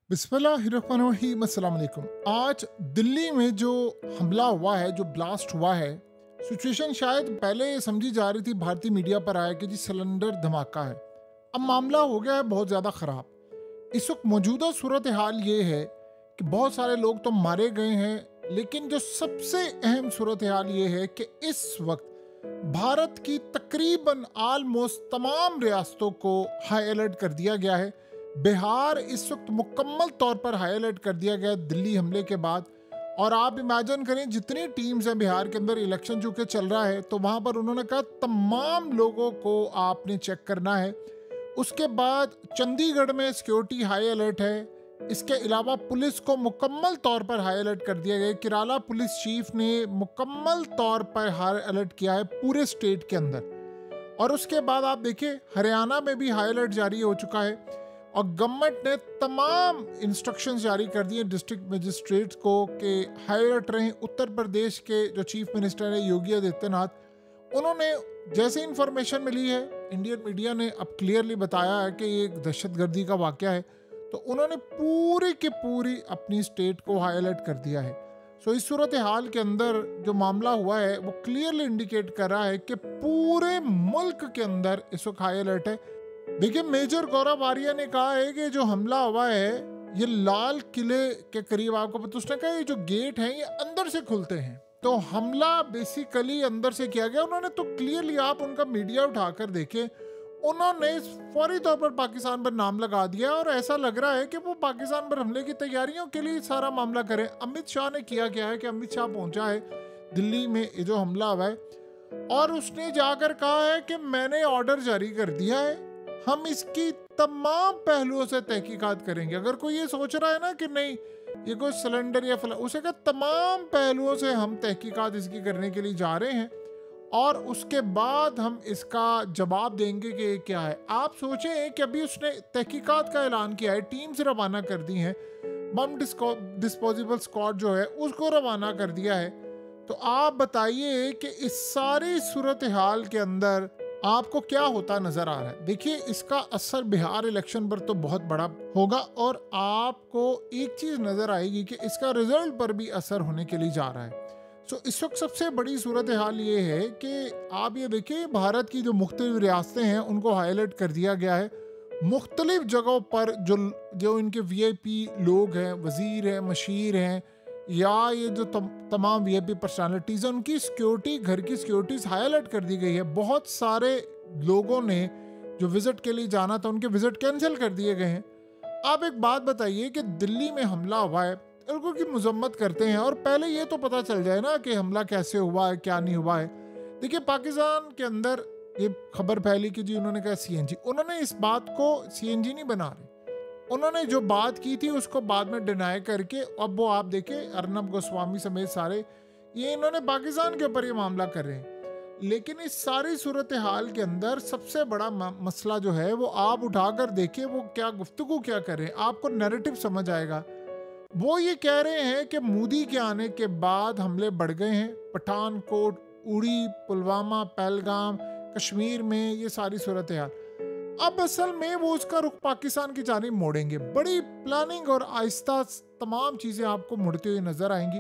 बिस्मिल्लाहिर्रहमानिर्रहीम, अस्सलाम वालेकुम। आज दिल्ली में जो हमला हुआ है, जो ब्लास्ट हुआ है, सिचुएशन शायद पहले समझी जा रही थी, भारतीय मीडिया पर आया कि जी सिलेंडर धमाका है। अब मामला हो गया है बहुत ज़्यादा ख़राब। इस वक्त मौजूदा सूरत हाल ये है कि बहुत सारे लोग तो मारे गए हैं, लेकिन जो सबसे अहम सूरत हाल ये है कि इस वक्त भारत की तकरीबन आलमोस्ट तमाम रियासतों को हाई अलर्ट कर दिया गया है। बिहार इस वक्त मुकम्मल तौर पर हाई अलर्ट कर दिया गया है दिल्ली हमले के बाद। और आप इमेजिन करें, जितनी टीम्स हैं बिहार के अंदर, इलेक्शन चूंकि चल रहा है तो वहाँ पर उन्होंने कहा तमाम लोगों को आपने चेक करना है। उसके बाद चंडीगढ़ में सिक्योरिटी हाई अलर्ट है। इसके अलावा पुलिस को मुकम्मल तौर पर हाई अलर्ट कर दिया गया है। केरला पुलिस चीफ ने मुकम्मल तौर पर हाई अलर्ट किया है पूरे स्टेट के अंदर। और उसके बाद आप देखिए हरियाणा में भी हाई अलर्ट जारी हो चुका है और गवर्नमेंट ने तमाम इंस्ट्रक्शंस जारी कर दिए डिस्ट्रिक्ट मजिस्ट्रेट्स को कि हाई अलर्ट रहें। उत्तर प्रदेश के जो चीफ मिनिस्टर है योगी आदित्यनाथ, उन्होंने जैसे इंफॉर्मेशन मिली है, इंडियन मीडिया ने अब क्लियरली बताया है कि ये एक दहशतगर्दी का वाकया है, तो उन्होंने पूरी की पूरी अपनी स्टेट को हाई अलर्ट कर दिया है। सो इस सूरत हाल के अंदर जो मामला हुआ है वो क्लियरली इंडिकेट कर रहा है कि पूरे मुल्क के अंदर इस वक्त हाई अलर्ट है। देखिए, मेजर गौरव आर्या ने कहा है कि जो हमला हुआ है ये लाल किले के करीब, आपको पता, उसने कहा ये जो गेट हैं ये अंदर से खुलते हैं, तो हमला बेसिकली अंदर से किया गया। उन्होंने तो क्लियरली, आप उनका मीडिया उठाकर देखें, उन्होंने फौरी तौर पर पाकिस्तान पर नाम लगा दिया और ऐसा लग रहा है कि वो पाकिस्तान पर हमले की तैयारियों के लिए सारा मामला करें। अमित शाह ने किया क्या है कि अमित शाह पहुंचा है दिल्ली में ये जो हमला हुआ है और उसने जाकर कहा है कि मैंने ऑर्डर जारी कर दिया है, हम इसकी तमाम पहलुओं से तहकीकात करेंगे। अगर कोई ये सोच रहा है ना कि नहीं ये कोई सिलेंडर या फला, उसे कहा तमाम पहलुओं से हम तहकीकात इसकी करने के लिए जा रहे हैं और उसके बाद हम इसका जवाब देंगे कि क्या है। आप सोचें कि अभी उसने तहकीकात का ऐलान किया है, टीम्स रवाना कर दी हैं, बम डिस्पोजेबल स्क्वाड जो है उसको रवाना कर दिया है। तो आप बताइए कि इस सारी सूरत हाल के अंदर आपको क्या होता नजर आ रहा है। देखिए, इसका असर बिहार इलेक्शन पर तो बहुत बड़ा होगा और आपको एक चीज नजर आएगी कि इसका रिजल्ट पर भी असर होने के लिए जा रहा है। सो इस वक्त सबसे बड़ी सूरत हाल ये है कि आप ये देखिए, भारत की जो मुख्तलिफ रियासतें हैं उनको हाई अलर्ट कर दिया गया है। मुख्तलिफ जगहों पर जो इनके वीआईपी लोग हैं, वजीर हैं, मशीर हैं, या ये जो तमाम वीआईपी पर्सनालिटीज हैं, उनकी सिक्योरिटी, घर की सिक्योरिटीज हाई अलर्ट कर दी गई है। बहुत सारे लोगों ने जो विजिट के लिए जाना था उनके विजिट कैंसिल कर दिए गए हैं। आप एक बात बताइए कि दिल्ली में हमला हुआ है, लोगों की मजम्मत करते हैं और पहले ये तो पता चल जाए ना कि हमला कैसे हुआ है, क्या नहीं हुआ है। देखिए, पाकिस्तान के अंदर ये खबर फैली कि जी उन्होंने कहा सीएनजी, उन्होंने इस बात को सीएनजी नहीं बना रहे, उन्होंने जो बात की थी उसको बाद में डिनाई करके, अब वो आप देखें अर्नब गोस्वामी समेत सारे ये इन्होंने पाकिस्तान के ऊपर ये मामला कर रहे हैं। लेकिन इस सारी सूरत हाल के अंदर सबसे बड़ा मसला जो है वो आप उठाकर देखिए, वो क्या गुफ्तगू क्या कर रहे हैं, आपको नैरेटिव समझ आएगा। वो ये कह रहे हैं कि मोदी के आने के बाद हमले बढ़ गए हैं, पठानकोट, उड़ी, पुलवामा, पहलगाम, कश्मीर में ये सारी सूरत हाल। अब असल में वो उसका रुख पाकिस्तान की जानिब मोड़ेंगे। बड़ी प्लानिंग और आहिस्ता तमाम चीज़ें आपको मुड़ती हुई नजर आएंगी।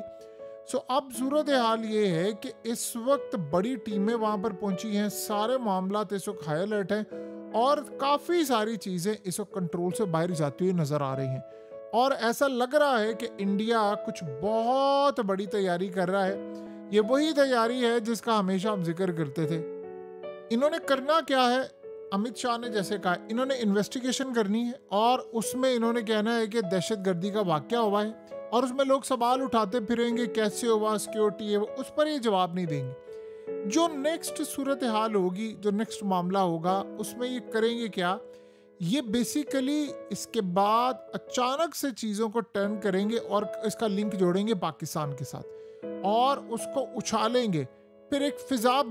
सो अब सूरत हाल ये है कि इस वक्त बड़ी टीमें वहाँ पर पहुंची हैं, सारे मामला इस वक्त हाई अलर्ट हैं और काफ़ी सारी चीज़ें इस वक्त कंट्रोल से बाहर जाती हुई नजर आ रही हैं। और ऐसा लग रहा है कि इंडिया कुछ बहुत बड़ी तैयारी कर रहा है। ये वही तैयारी है जिसका हमेशा हम जिक्र करते थे। इन्होंने करना क्या है, अमित शाह ने जैसे कहा, इन्होंने इन्वेस्टिगेशन करनी है और उसमें इन्होंने कहना है कि दहशतगर्दी का वाकया हुआ है और उसमें लोग सवाल उठाते फिरेंगे कैसे हुआ, सिक्योरिटी है, उस पर ये जवाब नहीं देंगे। जो नेक्स्ट सूरत हाल होगी, जो नेक्स्ट मामला होगा, उसमें ये करेंगे क्या, ये बेसिकली इसके बाद अचानक से चीज़ों को टर्न करेंगे और इसका लिंक जोड़ेंगे पाकिस्तान के साथ और उसको उछालेंगे। फिर एक फिजा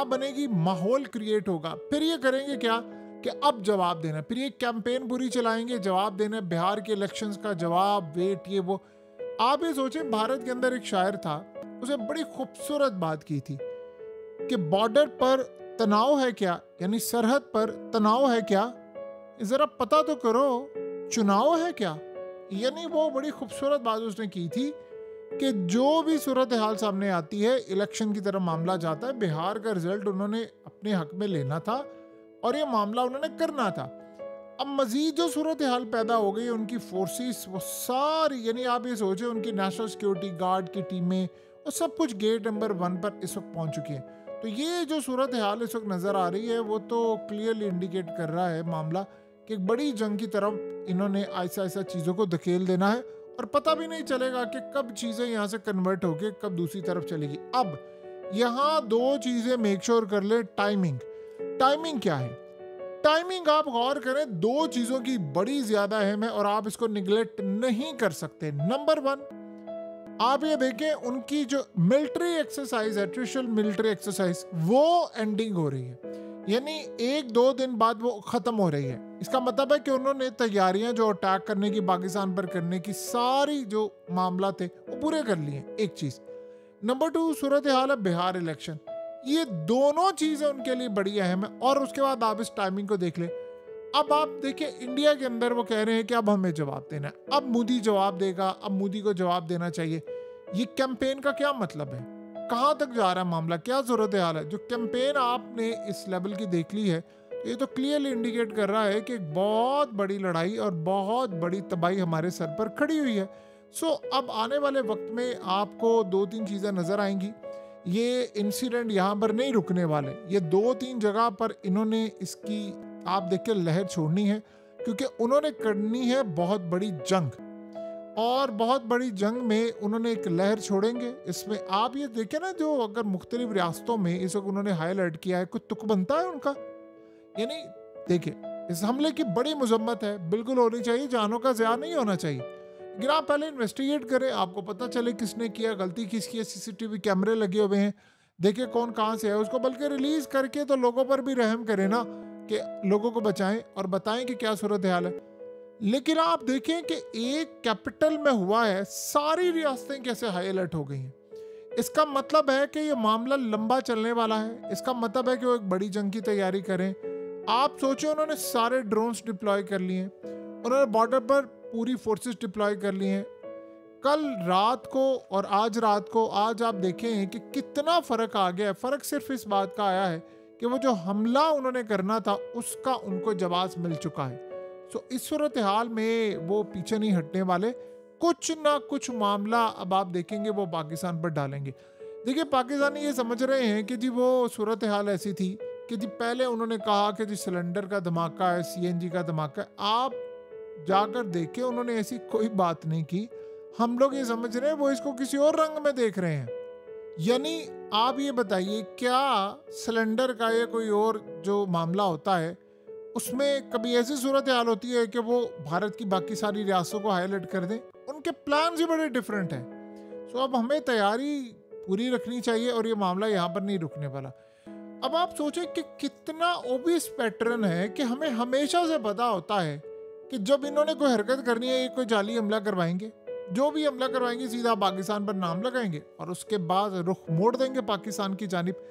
बनेगी, माहौल क्रिएट होगा। फिर ये करेंगे क्या कि अब जवाब देना, फिर ये कैंपेन पूरी चलाएंगे, जवाब देना, बिहार के इलेक्शंस का जवाब, वेट, ये वो। आप ये सोचें, भारत के अंदर एक शायर था, उसे बड़ी खूबसूरत बात की थी कि बॉर्डर पर तनाव है क्या, यानी सरहद पर तनाव है क्या, जरा पता तो करो, चुनाव है क्या। यानी वो बड़ी खूबसूरत बात उसने की थी कि जो भी सूरत हाल सामने आती है, इलेक्शन की तरफ मामला जाता है, बिहार का रिजल्ट उन्होंने अपने हक में लेना था और ये मामला उन्होंने करना था। अब मजीद जो सूरत हाल पैदा हो गई, उनकी फोर्सेस वो सारी, यानी आप ये सोचें उनकी नेशनल सिक्योरिटी गार्ड की टीमें और सब कुछ गेट नंबर 1 पर इस वक्त पहुंच चुकी हैं। तो ये जो सूरत हाल इस वक्त नज़र आ रही है वो तो क्लियरली इंडिकेट कर रहा है मामला कि एक बड़ी जंग की तरफ इन्होंने ऐसा ऐसा चीज़ों को धकेल देना है और पता भी नहीं चलेगा कि कब चीज़ें यहाँ से कन्वर्ट होके कब दूसरी तरफ चलेगी। अब यहाँ दो चीज़ें मेक श्योर कर ले। टाइमिंग क्या है? टाइमिंग आप गौर करें, दो चीजों की बड़ी ज्यादा अहम है और आप इसको निगलेक्ट नहीं कर सकते। नंबर 1, आप ये देखें उनकी जो मिलिट्री एक्सरसाइज है, ट्रेडिशनल मिलिट्री एक्सरसाइज, वो एंडिंग हो रही है, यानी 1-2 दिन बाद वो खत्म हो रही है। इसका मतलब है कि उन्होंने तैयारियां जो अटैक करने की, पाकिस्तान पर करने की, सारी जो मामला थे वो पूरे कर लिए। एक चीज। नंबर 2, सूरत हाल है बिहार इलेक्शन। ये दोनों चीजें उनके लिए बड़ी अहम है। और उसके बाद आप इस टाइमिंग को देख ले। अब आप देखिए इंडिया के अंदर वो कह रहे हैं कि अब हमें जवाब देना है, अब मोदी जवाब देगा, अब मोदी को जवाब देना चाहिए। ये कैंपेन का क्या मतलब है? कहाँ तक जा रहा है मामला? क्या सूरत हाल है? जो कैंपेन आपने इस लेवल की देख ली है, ये तो क्लियरली इंडिकेट कर रहा है कि एक बहुत बड़ी लड़ाई और बहुत बड़ी तबाही हमारे सर पर खड़ी हुई है। अब आने वाले वक्त में आपको 2-3 चीज़ें नज़र आएंगी। ये इंसिडेंट यहाँ पर नहीं रुकने वाले, ये 2-3 जगह पर इन्होंने इसकी आप देखिए लहर छोड़नी है, क्योंकि उन्होंने करनी है बहुत बड़ी जंग, और बहुत बड़ी जंग में उन्होंने एक लहर छोड़ेंगे। इसमें आप ये देखें ना, जो अगर मुख्तलिफ रियासतों में इस वक्त उन्होंने हाई अलर्ट किया है, कुछ तुक बनता है उनका? यानी देखिए, इस हमले की बड़ी मजम्मत है, बिल्कुल होनी चाहिए, जानों का ज़िया नहीं होना चाहिए। लेकिन आप पहले इन्वेस्टिगेट करें, आपको पता चले किसने किया, गलती किसकी है। सीसीटीवी कैमरे लगे हुए हैं, देखिए कौन कहाँ से है, उसको बल्कि रिलीज करके तो लोगों पर भी रहम करें ना, कि लोगों को बचाएं और बताएं कि क्या सूरत हाल है। लेकिन आप देखें कि एक कैपिटल में हुआ है, सारी रियासतें कैसे हाई अलर्ट हो गई हैं। इसका मतलब है कि ये मामला लंबा चलने वाला है। इसका मतलब है कि वो एक बड़ी जंग की तैयारी करें। आप सोचें, उन्होंने सारे ड्रोन्स डिप्लॉय कर लिए हैं, उन्होंने बॉर्डर पर पूरी फोर्सेस डिप्लॉय कर ली हैं। कल रात को और आज रात को, आज आप देखें कि कितना फ़र्क आ गया है। फ़र्क सिर्फ इस बात का आया है कि वो जो हमला उन्होंने करना था उसका उनको जवाब मिल चुका है। इस सूरत हाल में वो पीछे नहीं हटने वाले। कुछ ना कुछ मामला अब आप देखेंगे वो पाकिस्तान पर डालेंगे। देखिए, पाकिस्तानी ये समझ रहे हैं कि जी वो सूरत हाल ऐसी थी कि जी पहले उन्होंने कहा कि जी सिलेंडर का धमाका है, सीएनजी का धमाका है। आप जाकर देखें, उन्होंने ऐसी कोई बात नहीं की। हम लोग ये समझ रहे हैं वो इसको किसी और रंग में देख रहे हैं। यानी आप ये बताइए, क्या सिलेंडर का या कोई और जो मामला होता है उसमें कभी ऐसी सूरत हाल होती है कि वो भारत की बाकी सारी रियासतों को हाईलाइट कर दें? उनके प्लान ही बड़े डिफरेंट हैं। अब हमें तैयारी पूरी रखनी चाहिए और ये मामला यहाँ पर नहीं रुकने वाला। अब आप सोचें कि कितना ओबियस पैटर्न है कि हमें हमेशा से पता होता है कि जब इन्होंने कोई हरकत करनी है, ये कोई जाली हमला करवाएंगे, जो भी हमला करवाएंगे सीधा पाकिस्तान पर नाम लगाएंगे और उसके बाद रुख मोड़ देंगे पाकिस्तान की जानिब।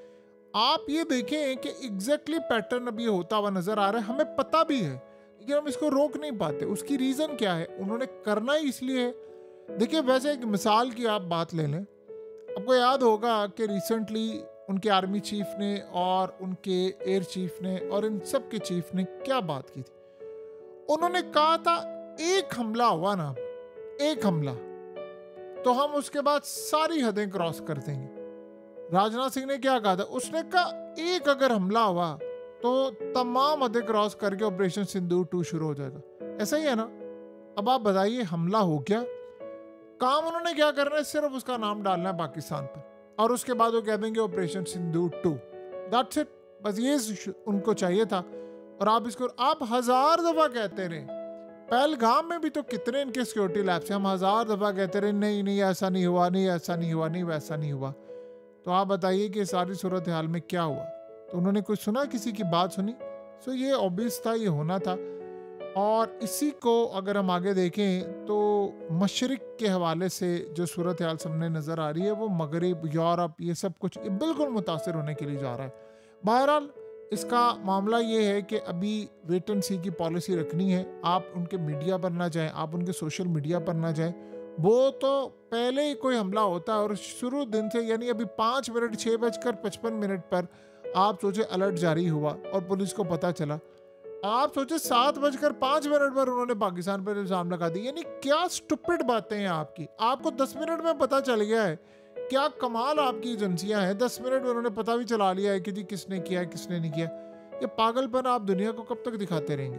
आप ये देखें कि एग्जैक्टली पैटर्न अभी होता हुआ नजर आ रहा है, हमें पता भी है, लेकिन हम इसको रोक नहीं पाते। उसकी रीजन क्या है? उन्होंने करना ही इसलिए है। देखिए, वैसे एक मिसाल की आप बात ले लें, आपको याद होगा कि रिसेंटली उनके आर्मी चीफ ने और उनके एयर चीफ ने और इन सब के चीफ ने क्या बात की थी? उन्होंने कहा था एक हमला हुआ ना, एक हमला, तो हम उसके बाद सारी हदें क्रॉस कर देंगे। राजनाथ सिंह ने क्या कहा था? उसने कहा एक अगर हमला हुआ तो तमाम हदें क्रॉस करके ऑपरेशन सिंदूर 2 शुरू हो जाएगा। ऐसा ही है ना? अब आप बताइए, हमला हो गया, काम उन्होंने क्या करना है? सिर्फ उसका नाम डालना है पाकिस्तान पर और उसके बाद वो कह देंगे ऑपरेशन सिंदूर 2। That's it. बस ये उनको चाहिए था। और आप इसको आप 1000 दफा कहते रहे। पहलगाम में भी तो कितने इनके सिक्योरिटी लैब्स हैं, हम 1000 दफा कहते रहे नहीं नहीं ऐसा नहीं हुआ, नहीं ऐसा नहीं हुआ, नहीं वैसा नहीं हुआ। तो आप बताइए कि सारी सूरत हाल में क्या हुआ? तो उन्होंने कुछ सुना, किसी की बात सुनी? ये ऑब्वियस था, ये होना था। और इसी को अगर हम आगे देखें तो मशरिक के हवाले से जो सूरत हाल सामने नज़र आ रही है, वो मगरिब, यूरोप, ये सब कुछ बिल्कुल मुतासर होने के लिए जा रहा है। बहरहाल इसका मामला ये है कि अभी वेट एंड सी की पॉलिसी रखनी है। आप उनके मीडिया पर ना जाएं, आप उनके सोशल मीडिया पर ना जाएं। वो तो पहले ही कोई हमला होता है और शुरू दिन से, यानी अभी 5 मिनट 6:55 पर आप सोचे अलर्ट जारी हुआ और पुलिस को पता चला। आप सोचे 7:05 पर उन्होंने पाकिस्तान पर इल्जाम लगा दी। यानी क्या स्टुपिड बातें हैं आपकी। आपको 10 मिनट में पता चल गया है। क्या कमाल आपकी एजेंसियां हैं, 10 मिनट में उन्होंने पता भी चला लिया है कि जी किसने किया है किसने नहीं किया। ये पागलपन आप दुनिया को कब तक दिखाते रहेंगे।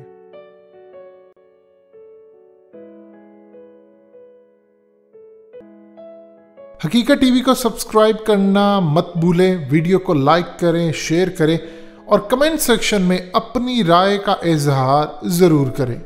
हकीकत टीवी को सब्सक्राइब करना मत भूलें, वीडियो को लाइक करें, शेयर करें और कमेंट सेक्शन में अपनी राय का इजहार जरूर करें।